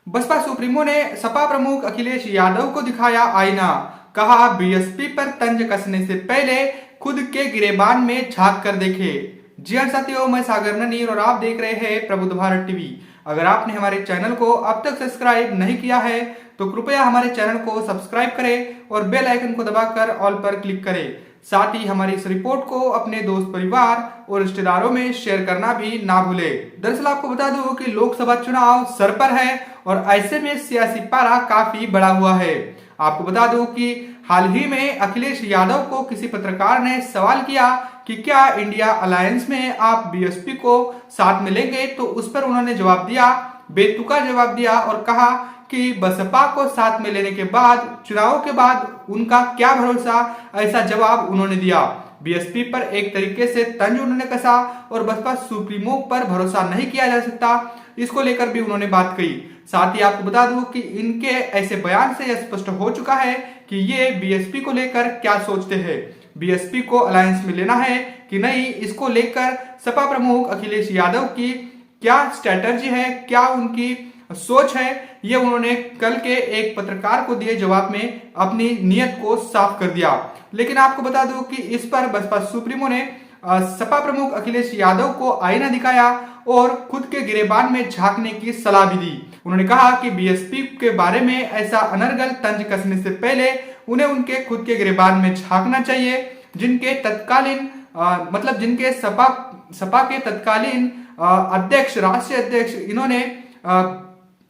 Baspa supremo ने सपा प्रमुख अखिलेश यादव को दिखाया आईना। कहा बीएसपी पर तंज कसने से पहले खुद के गिरेबान में झांक कर देखे। जी हाँ साथियों, मैं सागर ननीर और आप देख रहे हैं प्रबुद्ध भारत टीवी। अगर आपने हमारे चैनल को अब तक सब्सक्राइब नहीं किया है तो कृपया हमारे चैनल को सब्सक्राइब करें और बेल आइकन को दबाकर ऑल पर क्लिक करें। साथ ही हमारी इस रिपोर्ट को अपने दोस्त परिवार और रिश्तेदारों में शेयर करना भी ना भूलें। दरअसल आपको बता दूं कि लोकसभा चुनाव सर पर है और ऐसे में सियासी पारा काफी बढ़ा हुआ है। आपको बता दूं कि हाल ही में अखिलेश यादव को किसी पत्रकार ने सवाल किया कि क्या इंडिया अलायंस में आप बीएसपी को साथ में लेंगे, तो उस पर उन्होंने जवाब दिया, बेतुका जवाब दिया और कहा कि बसपा को साथ में लेने के बाद चुनाव के बाद उनका क्या भरोसा, ऐसा जवाब उन्होंने दिया। बीएसपी पर एक तरीके से तंज उन्होंने कसा और बसपा सुप्रीमो पर भरोसा नहीं किया जा सकता, इसको लेकर भी उन्होंने बात कही। साथ ही आपको बता दूं कि इनके ऐसे बयान से यह स्पष्ट हो चुका है कि ये बीएसपी को लेकर क्या सोचते हैं, बीएसपी को अलायंस में लेना है कि नहीं, इसको लेकर सपा प्रमुख अखिलेश यादव की क्या स्ट्रैटेजी है, क्या उनकी सोच है, ये उन्होंने कल के एक पत्रकार को दिए जवाब में अपनी नीयत को साफ कर दिया। लेकिन आपको बता दूं कि इस पर बसपा सुप्रीमो ने सपा प्रमुख अखिलेश यादव को आईना दिखाया और खुद के गिरेबान में झांकने की सलाह भी दी। उन्होंने कहा कि बीएसपी के बारे में ऐसा अनर्गल तंज कसने से पहले उन्हें उनके खुद के गिरेबान में झांकना चाहिए, जिनके तत्कालीन जिनके सपा के तत्कालीन अध्यक्ष, राष्ट्रीय अध्यक्ष, इन्होंने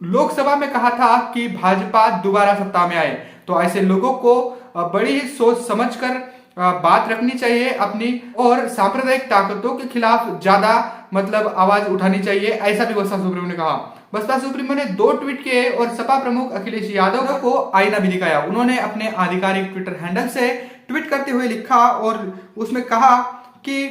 लोकसभा में कहा था कि भाजपा दोबारा सत्ता में आए। तो ऐसे लोगों को बड़ी ही सोच समझकर बात रखनी चाहिए अपनी, और सांप्रदायिक ताकतों के खिलाफ ज्यादा आवाज उठानी चाहिए, ऐसा भी बसपा सुप्रीमो ने कहा। बसपा सुप्रीमो ने 2 ट्वीट किए और सपा प्रमुख अखिलेश यादव को आईना भी दिखाया। उन्होंने अपने आधिकारिक ट्विटर हैंडल से ट्वीट करते हुए लिखा और उसमें कहा कि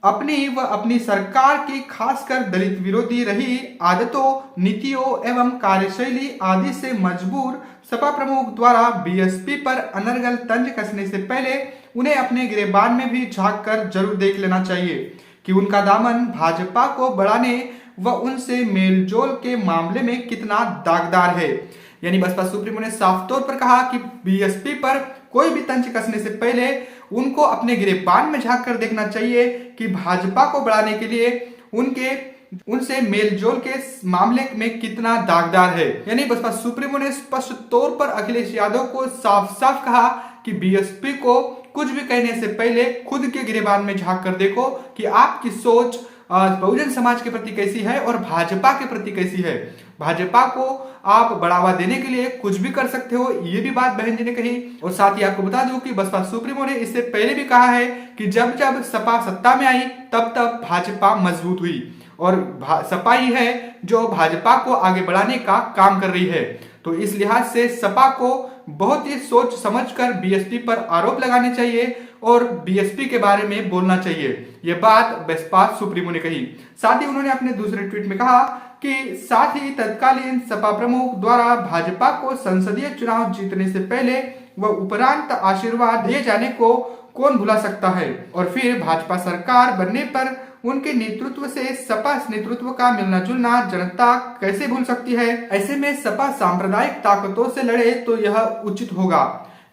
अपनी सरकार की खासकर दलित विरोधी रही आदतों, नीतियों एवं कार्यशैली आदि से मजबूर सपा प्रमुख द्वारा बीएसपी पर अनर्गल तंज कसने से पहले उन्हें अपने गिरेबान में भी झांक कर जरूर देख लेना चाहिए कि उनका दामन भाजपा को बढ़ाने व उनसे मेलजोल के मामले में कितना दागदार है। यानी बसपा सुप्रीमो ने साफ तौर पर कहा कि बीएसपी पर कोई भी तंज कसने से पहले उनको अपने गिरेबान में झांक कर देखना चाहिए कि भाजपा को बढ़ाने के लिए उनसे मेलजोल के मामले में कितना दागदार है। यानी बसपा सुप्रीमो ने स्पष्ट तौर पर अखिलेश यादव को साफ साफ कहा कि बीएसपी को कुछ भी कहने से पहले खुद के गिरेबान में झांक कर देखो कि आपकी सोच बहुजन समाज के प्रति कैसी है और भाजपा के प्रति कैसी है। भाजपा को आप बढ़ावा देने के लिए कुछ भी कर सकते हो, ये भी बात बहन जी ने कही। और साथ ही आपको बता दूं कि बसपा सुप्रीमो ने इससे पहले भी कहा है कि जब जब सपा सत्ता में आई तब तब भाजपा मजबूत हुई और सपा ही है जो भाजपा को आगे बढ़ाने का काम कर रही है। तो इस लिहाज से सपा को बहुत ही सोच समझकर बीएसपी पर आरोप लगाने चाहिए और बीएसपी के बारे में बोलना चाहिए, यह बात बसपा सुप्रीमो ने कही। साथ ही उन्होंने अपने दूसरे ट्वीट में कहा कि साथ ही तत्कालीन सपा प्रमुख द्वारा भाजपा को संसदीय चुनाव जीतने से पहले व उपरांत आशीर्वाद दिए जाने को कौन भुला सकता है, और फिर भाजपा सरकार बनने पर उनके नेतृत्व से सपा नेतृत्व का मिलना जुलना जनता कैसे भूल सकती है। ऐसे में सपा सांप्रदायिक ताकतों से लड़े तो यह उचित होगा।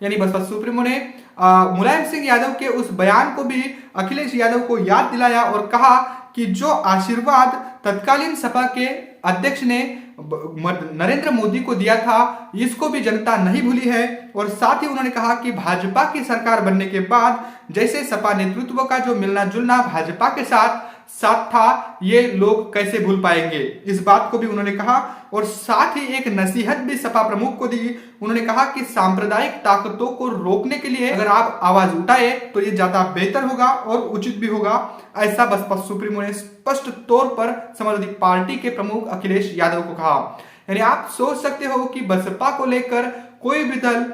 यानी बसपा सुप्रीमो ने मुलायम सिंह यादव के उस बयान को भी अखिलेश यादव को याद दिलाया और कहा कि जो आशीर्वाद तत्कालीन सपा के अध्यक्ष ने नरेंद्र मोदी को दिया था, इसको भी जनता नहीं भूली है। और साथ ही उन्होंने कहा कि भाजपा की सरकार बनने के बाद जैसे सपा नेतृत्व का जो मिलना जुलना भाजपा के साथ था, ये लोग कैसे भूल पाएंगे, इस बात को भी उन्होंने कहा। और साथ ही एक नसीहत भी सपा प्रमुख को दी। उन्होंने कहा कि सांप्रदायिक ताकतों को रोकने के लिए अगर आप आवाज उठाए तो ये ज्यादा बेहतर होगा और उचित भी होगा, ऐसा बसपा सुप्रीमो ने स्पष्ट तौर पर समाजवादी पार्टी के प्रमुख अखिलेश यादव को कहा। यानी आप सोच सकते हो कि बसपा को लेकर कोई भी दल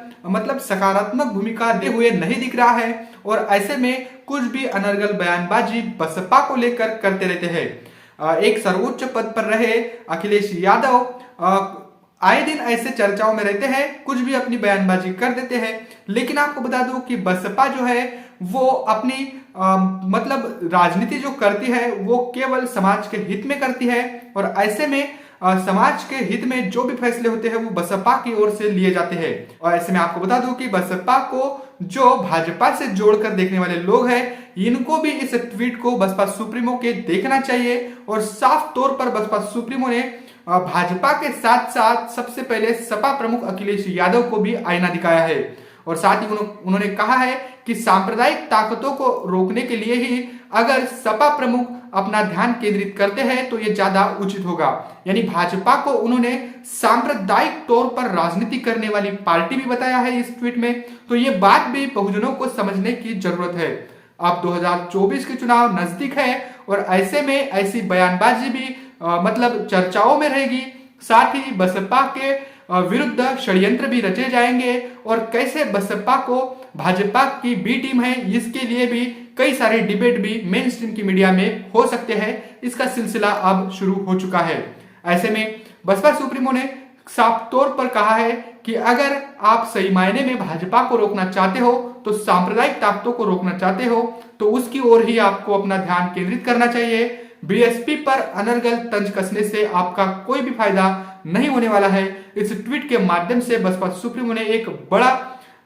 सकारात्मक भूमिका दे हुए नहीं दिख रहा है और ऐसे में कुछ भी अनर्गल बयानबाजी बसपा को लेकर करते रहते हैं। एक सर्वोच्च पद पर रहे अखिलेश यादव आए दिन ऐसे चर्चाओं में रहते हैं, कुछ भी अपनी बयानबाजी कर देते हैं। लेकिन आपको बता दूं कि बसपा जो है वो अपनी राजनीति जो करती है वो केवल समाज के हित में करती है और ऐसे में समाज के हित में जो भी फैसले होते हैं वो बसपा की ओर से लिए जाते हैं। और ऐसे में आपको बता दूं कि बसपा को जो भाजपा से जोड़कर देखने वाले लोग हैं, इनको भी इस ट्वीट को बसपा सुप्रीमो के देखना चाहिए। और साफ तौर पर बसपा सुप्रीमो ने भाजपा के साथ साथ सबसे पहले सपा प्रमुख अखिलेश यादव को भी आईना दिखाया है। और साथ ही उन्होंने कहा है कि सांप्रदायिक ताकतों को रोकने के लिए ही अगर सपा प्रमुख अपना ध्यान केंद्रित करते हैं तो ये ज्यादा उचित होगा। यानी भाजपा को उन्होंने सांप्रदायिक तौर पर राजनीति करने वाली पार्टी भी बताया है इस ट्वीट में। तो ये बात भी बहुजनों को समझने की जरूरत है। अब 2024 के चुनाव नजदीक है और ऐसे में ऐसी बयानबाजी भी मतलब चर्चाओं में रहेगी। साथ ही बसपा के विरुद्ध षड्यंत्र भी रचे जाएंगे और कैसे बसपा को भाजपा की बी टीम है, इसके लिए भी कई सारे डिबेट भी मेन स्ट्रीम की मीडिया में हो सकते हैं। इसका सिलसिला अब शुरू हो चुका है। ऐसे में बसपा सुप्रीमो ने साफ तौर पर कहा है कि अगर आप सही मायने में भाजपा को रोकना चाहते हो, तो सांप्रदायिक ताकतों को रोकना चाहते हो, तो उसकी ओर ही आपको अपना ध्यान केंद्रित करना चाहिए। बीएसपी पर अनर्गल तंज कसने से आपका कोई भी फायदा नहीं होने वाला है। इस ट्वीट के माध्यम से बसपा सुप्रीमो ने एक बड़ा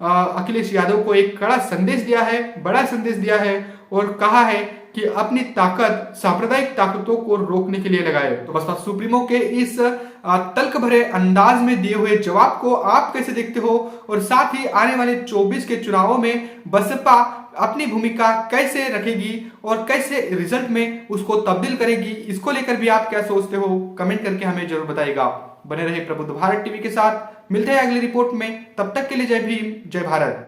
अखिलेश यादव को एक कड़ा संदेश दिया है, बड़ा संदेश दिया है और कहा है कि अपनी ताकत सांप्रदायिक ताकतों को रोकने के लिए लगाए। तो बसपा सुप्रीमो के इस तल्ख भरे अंदाज में दिए हुए जवाब को आप कैसे देखते हो, और साथ ही आने वाले 24 के चुनावों में बसपा अपनी भूमिका कैसे रखेगी और कैसे रिजल्ट में उसको तब्दील करेगी, इसको लेकर भी आप क्या सोचते हो, कमेंट करके हमें जरूर बताइएगा। बने रहे प्रबुद्ध भारत टीवी के साथ। मिलते हैं अगली रिपोर्ट में, तब तक के लिए जय भीम, जय भारत।